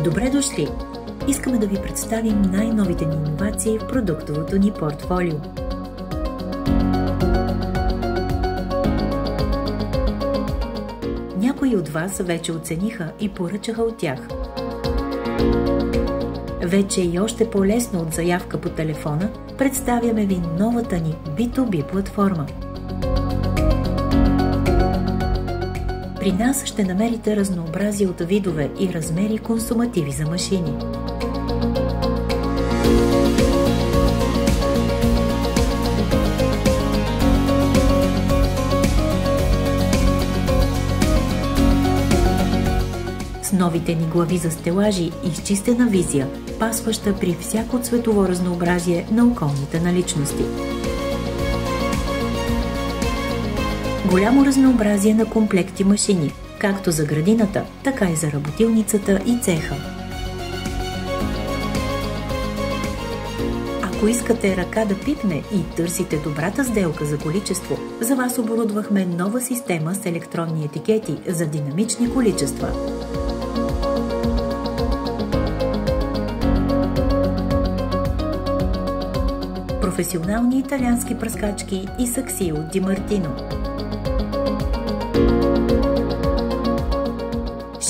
Добре дошли! Искаме да ви представим най-новите ни иновации в продуктовото ни портфолио. Някои от вас вече оцениха и поръчаха от тях. Вече и още по-лесно от заявка по телефона, представяме ви новата ни B2B платформа. При нас ще намерите разнообразие от видове и размери консумативи за машини. С новите ни глави за стелажи и изчистена визия, пасваща при всяко цветово разнообразие на околните наличности. Голямо разнообразие на комплекти машини, както за градината, така и за работилницата и цеха. Ако искате ръка да пипне и търсите добрата сделка за количество, за вас оборудвахме нова система с електронни етикети за динамични количества. Професионални италиански пръскачки и сакси от Ди Мартино.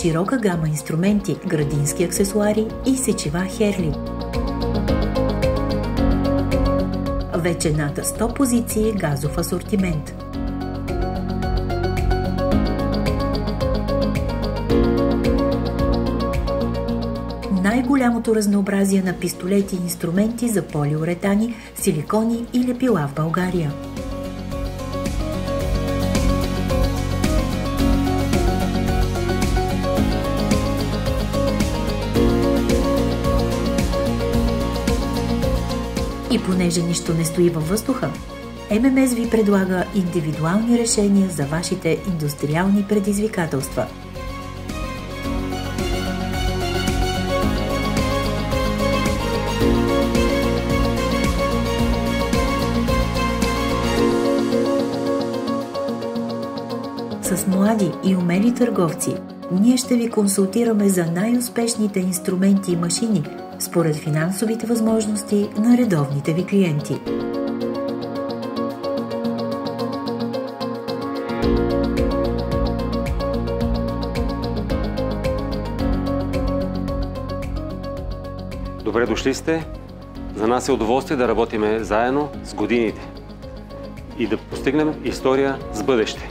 Широка гама инструменти, градински аксесуари и сечива Херли. Вече над 100 позиции газов асортимент. Най-голямото разнообразие на пистолети и инструменти за полиуретани, силикони и лепила в България. И понеже нищо не стои във въздуха, ММС ви предлага индивидуални решения за вашите индустриални предизвикателства. С млади и умели търговци ние ще ви консултираме за най-успешните инструменти и машини според финансовите възможности на редовните ви клиенти. Добре дошли сте. За нас е удоволствие да работиме заедно с годините и да постигнем история с бъдеще.